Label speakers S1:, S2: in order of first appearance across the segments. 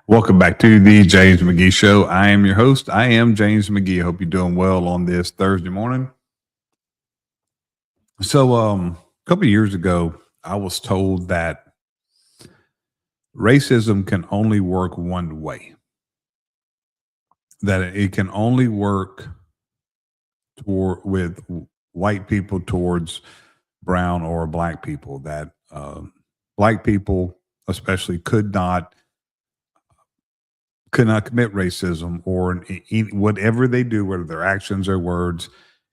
S1: Welcome back to the James McGee Show. I am your host. I am James McGee. I hope you're doing well on this Thursday morning. So, a couple of years ago, I was told that racism can only work one way. That it can only work with white people towards brown or black people. That black people, especially, could not commit racism, or whatever they do, whether their actions or words,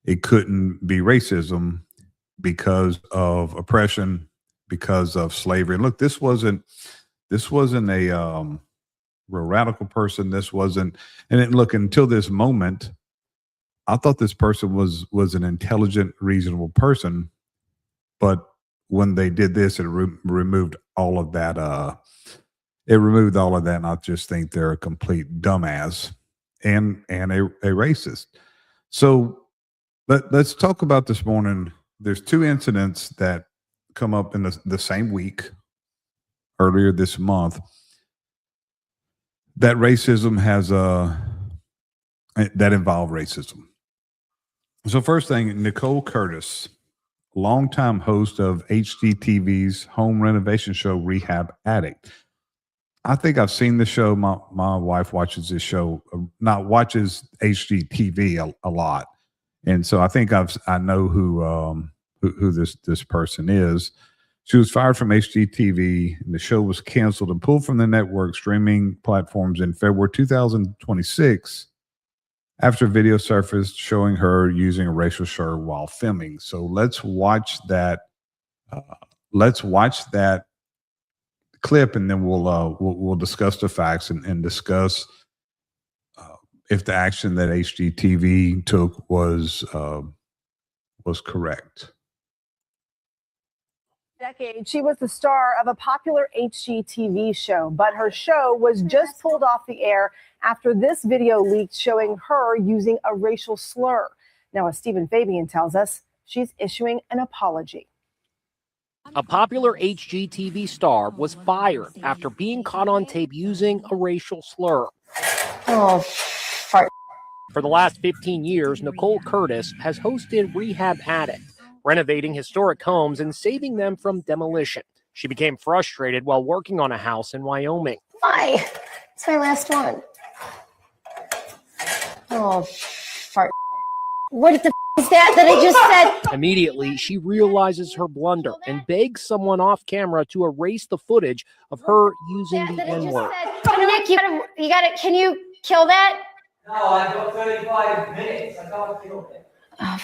S1: it couldn't be racism because of oppression, because of slavery. Look, this wasn't a real radical person. This wasn't, and then look, until this moment, I thought this person was an intelligent, reasonable person, but when they did this, it removed all of that. And I just think they're a complete dumbass and a racist. So let's talk about this morning. There's two incidents that come up in the same week, earlier this month, that racism has that involve racism. So first thing, Nicole Curtis, longtime host of HGTV's home renovation show Rehab Addict. I think I've seen the show. My wife watches this show, watches HGTV a lot, and so I think I know who this person is. She was fired from HGTV, and the show was canceled and pulled from the network streaming platforms in February 2026 after video surfaced showing her using a racial slur while filming. So let's watch that. Let's watch that clip, and then we'll discuss the facts and discuss if the action that HGTV took was correct.
S2: Decade, she was the star of a popular HGTV show, but her show was just pulled off the air after this video leaked showing her using a racial slur. Now, as Stephen Fabian tells us, she's issuing an apology.
S3: A popular HGTV star was fired after being caught on tape using a racial slur.
S4: Oh, fart.
S3: For the last 15 years, Nicole Curtis has hosted Rehab Addict, renovating historic homes and saving them from demolition. She became frustrated while working on a house in Wyoming.
S4: Why? It's my last one. Oh, fart. What the is that I just said?
S3: Immediately, she realizes her blunder and begs someone off camera to erase the footage of her using the N-word.
S4: Nick, you gotta, can you kill that?
S5: No, I got 35 minutes. I can't kill it.
S4: Oh,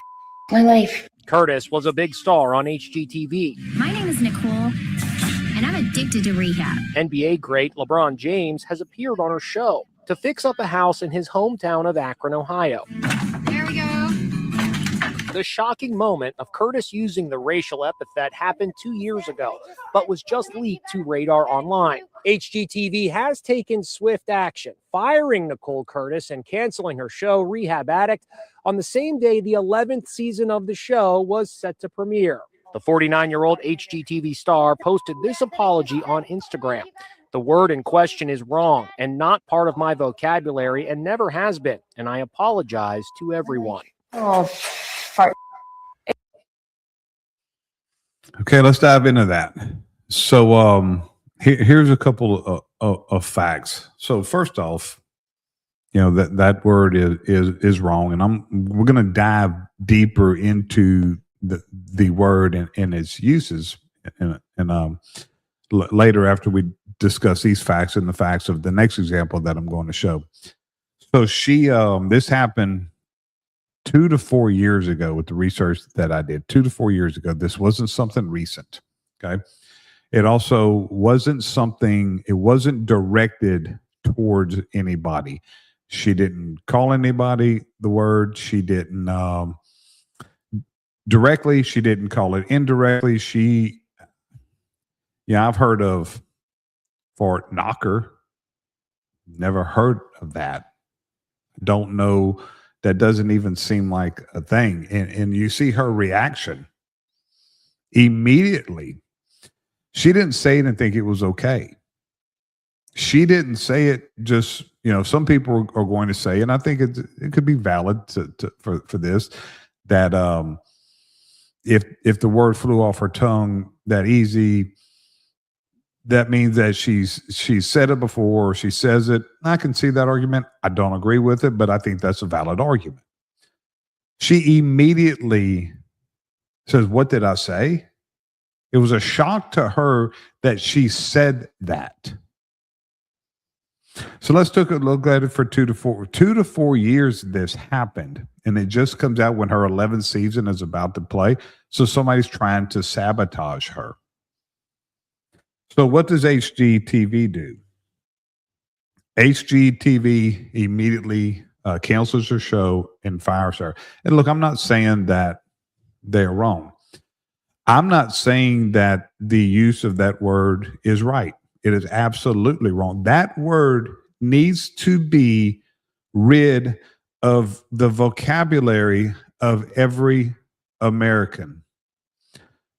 S4: my life.
S3: Curtis was a big star on HGTV.
S6: My name is Nicole, and I'm addicted to rehab.
S3: NBA great LeBron James has appeared on her show to fix up a house in his hometown of Akron, Ohio.
S6: There we go.
S3: The shocking moment of Curtis using the racial epithet happened 2 years ago, but was just leaked to Radar Online. HGTV has taken swift action, firing Nicole Curtis and canceling her show, Rehab Addict, on the same day the 11th season of the show was set to premiere. The 49-year-old HGTV star posted this apology on Instagram. The word in question is wrong and not part of my vocabulary and never has been, and I apologize to everyone.
S4: Oh, fart.
S1: Okay, let's dive into that. So here's a couple of facts. So first off, that word is wrong, and we're going to dive deeper into the word and its uses and later after we discuss these facts and the facts of the next example that I'm going to show. So this happened 2 to 4 years ago with the research that I did. 2 to 4 years ago. This wasn't something recent. Okay. It also wasn't it wasn't directed towards anybody. She didn't call anybody the word. She didn't directly. She didn't call it indirectly. I've heard of Fort Knocker. Never heard of that. Don't know. That doesn't even seem like a thing. And you see her reaction immediately. She didn't say it and think it was okay. she didn't say it just, some people are going to say, and I think it could be valid for this, that if the word flew off her tongue that easy, that means that she's said it before, or she says it. I can see that argument. I don't agree with it, but I think that's a valid argument. She immediately says, "What did I say?" It was a shock to her that she said that. So let's take a look at it for 2 to 4 years. This happened, and it just comes out when her 11th season is about to play. So somebody's trying to sabotage her. So what does HGTV do? HGTV immediately cancels her show and fires her. And look, I'm not saying that they're wrong. I'm not saying that the use of that word is right. It is absolutely wrong. That word needs to be rid of the vocabulary of every American.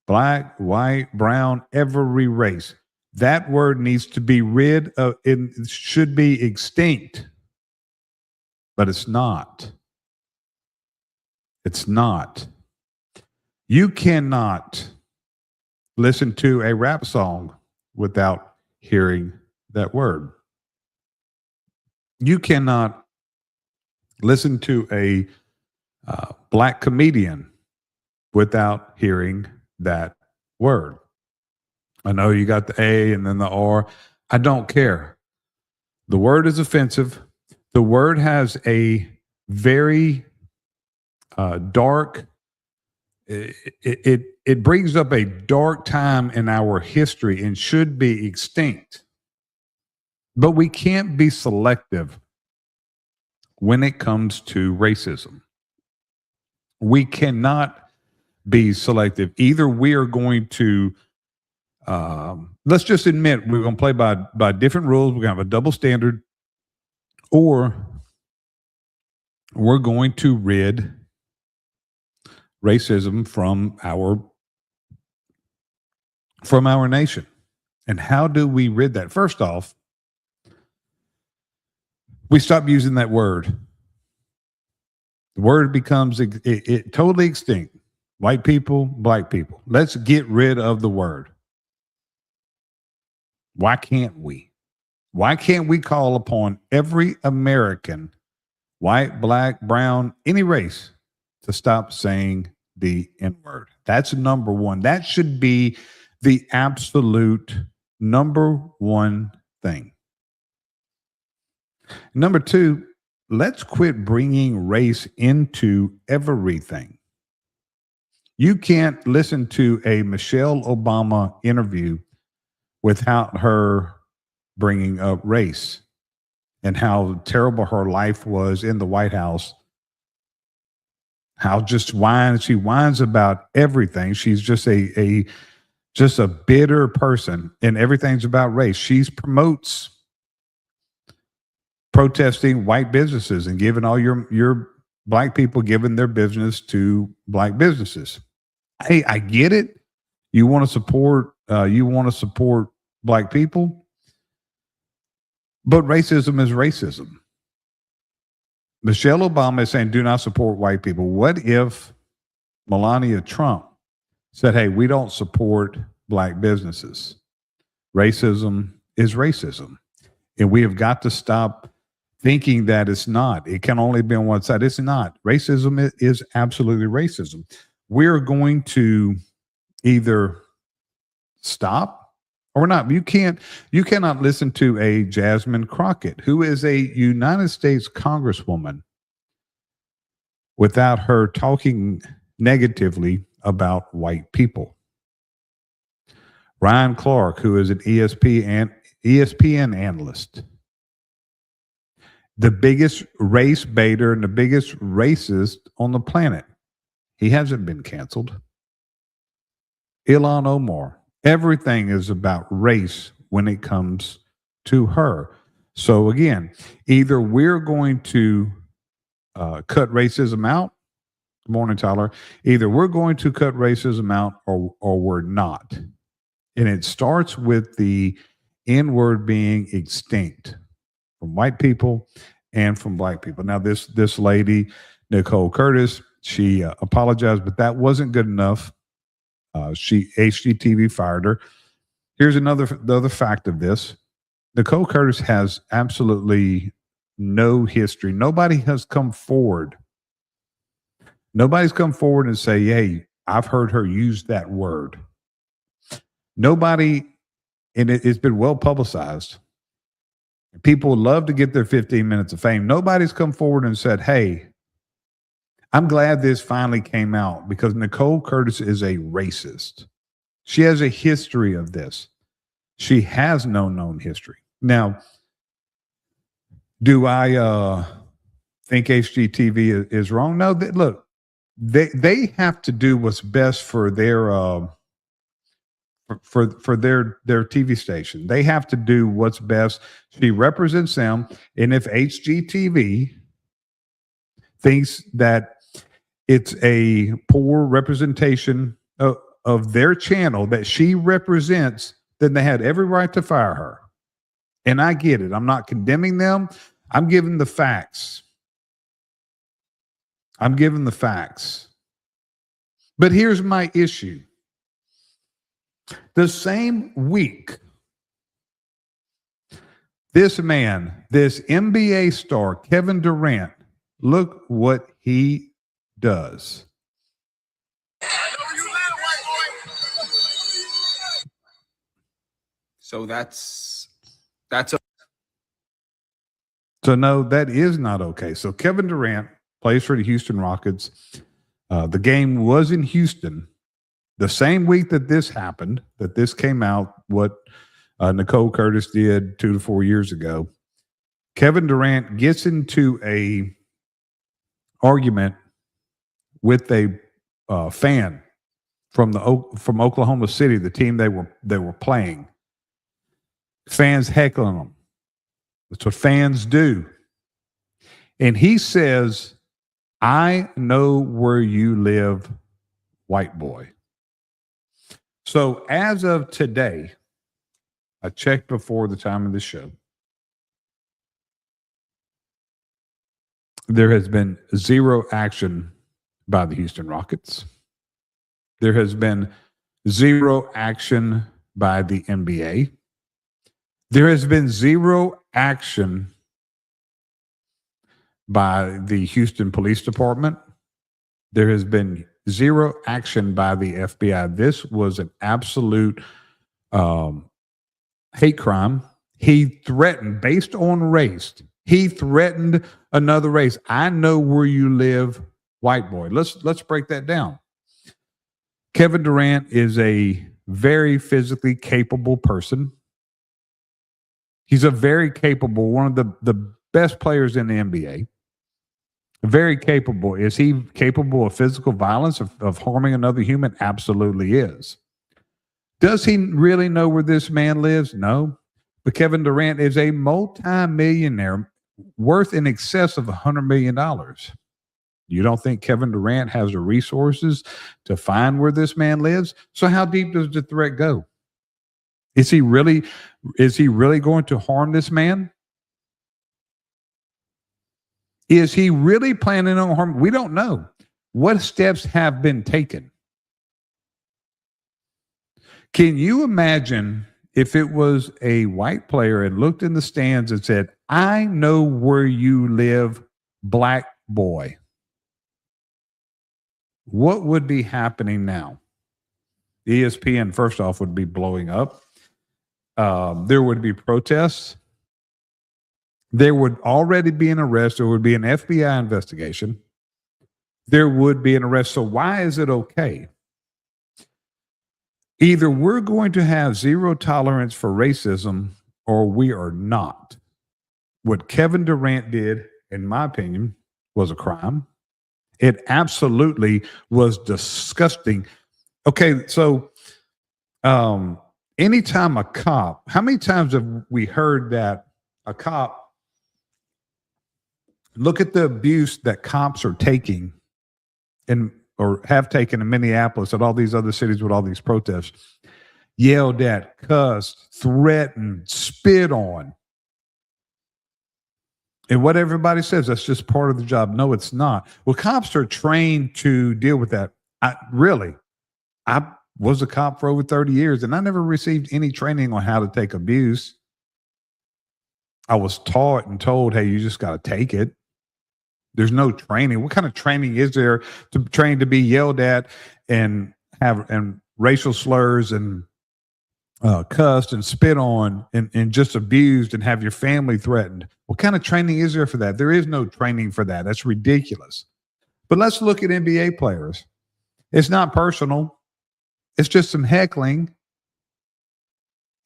S1: Black, white, brown, every race. That word needs to be rid of, it should be extinct. But it's not. It's not. You cannot listen to a rap song without hearing that word. You cannot listen to a black comedian without hearing that word. I know you got the A and then the R. I don't care. The word is offensive. The word has a very dark, it brings up a dark time in our history and should be extinct. But we can't be selective when it comes to racism. We cannot be selective. Either we are going to, let's just admit we're going to play by different rules. We're going to have a double standard, or we're going to rid racism from our nation. And how do we rid that? First off, we stop using that word. The word becomes it totally extinct. White people, black people. Let's get rid of the word. Why can't we? Why can't we call upon every American, white, black, brown, any race, to stop saying the N-word? That's number one. That should be the absolute number one thing. Number two, let's quit bringing race into everything. You can't listen to a Michelle Obama interview without her bringing up race and how terrible her life was in the White House. How she whines about everything. She's just a bitter person, and everything's about race. She promotes protesting white businesses and giving all your black people giving their business to black businesses. Hey, I get it. You want to support black people, but racism is racism. Michelle Obama is saying, do not support white people. What if Melania Trump said, hey, we don't support black businesses? Racism is racism. And we have got to stop thinking that it's not. It can only be on one side. It's not. Racism is absolutely racism. We're going to either stop or not. You cannot listen to a Jasmine Crockett, who is a United States Congresswoman, without her talking negatively about white people. Ryan Clark, who is an ESPN analyst, the biggest race baiter and the biggest racist on the planet. He hasn't been canceled. Ilhan Omar. Everything is about race when it comes to her. So again, either we're going to cut racism out. Good morning, Tyler. Either we're going to cut racism out or we're not. And it starts with the N-word being extinct from white people and from black people. Now, this lady, Nicole Curtis, she apologized, but that wasn't good enough. HGTV fired her. Here's the other fact of this. Nicole Curtis has absolutely no history. Nobody has come forward. Nobody's come forward and say, hey, I've heard her use that word. Nobody, and it's been well publicized. People love to get their 15 minutes of fame. Nobody's come forward and said, hey, I'm glad this finally came out, because Nicole Curtis is a racist. She has a history of this. She has no known history. Now, do I think HGTV is wrong? No, look, they have to do what's best for their for their TV station. They have to do what's best. She represents them, and if HGTV thinks that it's a poor representation of their channel that she represents, then they had every right to fire her. And I get it. I'm not condemning them. I'm giving the facts. I'm giving the facts. But here's my issue. The same week, this man, this NBA star, Kevin Durant, look what he does.
S7: So that's
S1: So no, that is not okay. So Kevin Durant plays for the Houston Rockets. The game was in Houston. The same week that this happened, that this came out, what Nicole Curtis did 2 to 4 years ago, Kevin Durant gets into a argument with a fan from Oklahoma City, the team they were playing. Fans heckling them. That's what fans do. And he says, I know where you live, white boy. So as of today, I checked before the time of the show, there has been zero action by the Houston Rockets. There has been zero action by the NBA. There has been zero action by the Houston Police Department. There has been zero action by the FBI. This was an absolute hate crime. He threatened, based on race, he threatened another race. I know where you live, white boy. Let's break that down. Kevin Durant is a very physically capable person. He's a very capable, one of the best players in the NBA. Very capable. Is he capable of physical violence, of harming another human? Absolutely is. Does he really know where this man lives? No. But Kevin Durant is a multi-millionaire worth in excess of $100 million. You don't think Kevin Durant has the resources to find where this man lives? So how deep does the threat go? Is he really going to harm this man? Is he really planning on harm? We don't know. What steps have been taken? Can you imagine if it was a white player and looked in the stands and said, I know where you live, black boy? What would be happening now? ESPN, first off, would be blowing up. There would be protests. There would already be an arrest. There would be an FBI investigation. There would be an arrest. So why is it okay? Either we're going to have zero tolerance for racism or we are not. What Kevin Durant did, in my opinion, was a crime. It absolutely was disgusting. Okay, so anytime a cop, how many times have we heard that a cop, look at the abuse that cops are taking or have taken in Minneapolis and all these other cities with all these protests. yelled at, cussed, threatened, spit on. And what everybody says, that's just part of the job. No, it's not. Well, cops are trained to deal with that. I was a cop for over 30 years, and I never received any training on how to take abuse. I was taught and told, hey, you just got to take it. There's no training. What kind of training is there to train to be yelled at and have racial slurs and cussed and spit on and just abused and have your family threatened? What kind of training is there for that? There is no training for that. That's ridiculous. But let's look at NBA players. It's not personal. It's just some heckling.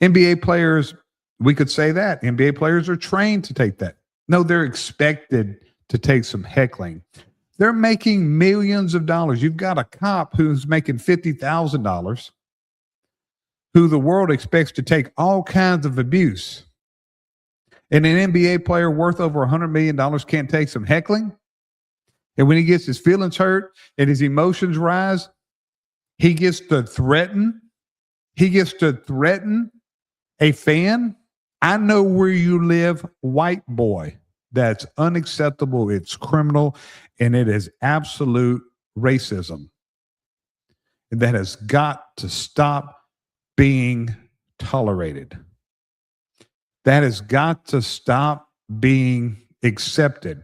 S1: NBA players, we could say that. NBA players are trained to take that. No, they're expected to take some heckling. They're making millions of dollars. You've got a cop who's making $50,000 who the world expects to take all kinds of abuse. And an NBA player worth over $100 million can't take some heckling. And when he gets his feelings hurt and his emotions rise, he gets to threaten. He gets to threaten a fan. I know where you live, white boy. That's unacceptable. It's criminal, and it is absolute racism. And that has got to stop being tolerated. That has got to stop being accepted.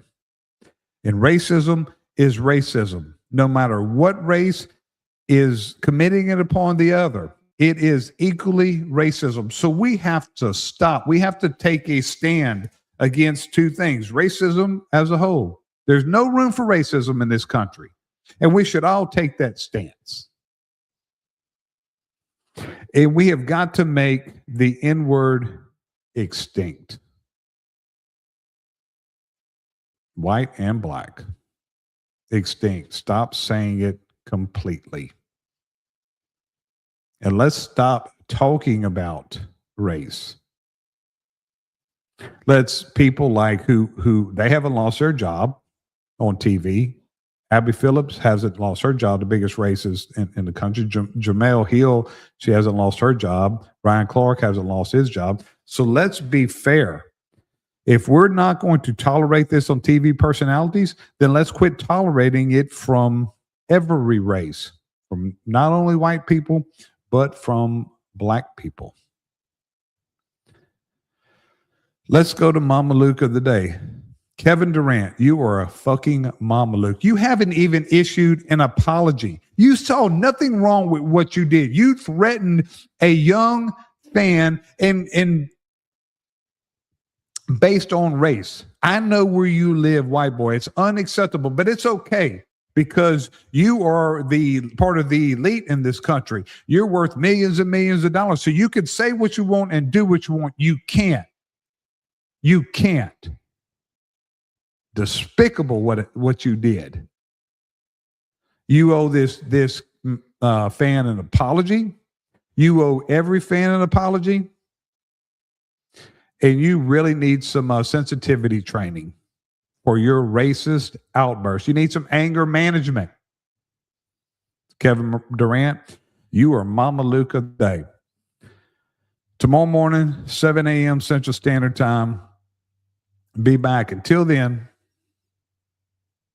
S1: And racism is racism. No matter what race is committing it upon the other, it is equally racism. So we have to stop. We have to take a stand against two things: racism as a whole. There's no room for racism in this country, and we should all take that stance. And we have got to make the N-word extinct. White and black. Extinct. Stop saying it completely. And let's stop talking about race. Let's people like who they haven't lost their job on TV. Abby Phillips hasn't lost her job, the biggest racist in the country. Jamel Hill, she hasn't lost her job. Ryan Clark hasn't lost his job. So let's be fair. If we're not going to tolerate this on TV personalities, then let's quit tolerating it from every race, from not only white people, but from black people. Let's go to Mama Luke of the day. Kevin Durant, you are a fucking Mama Luke. You haven't even issued an apology. You saw nothing wrong with what you did. You threatened a young fan and based on race. I know where you live, white boy. It's unacceptable, but it's okay because you are the part of the elite in this country. You're worth millions and millions of dollars. So you can say what you want and do what you want. You can't. You can't. Despicable what you did. You owe this fan an apology. You owe every fan an apology. And you really need some sensitivity training for your racist outbursts. You need some anger management. Kevin Durant, you are Mama Luke of the day. Tomorrow morning, 7 a.m. Central Standard Time. Be back. Until then,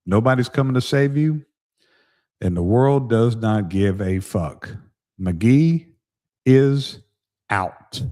S1: nobody's coming to save you, and the world does not give a fuck. McGee is out.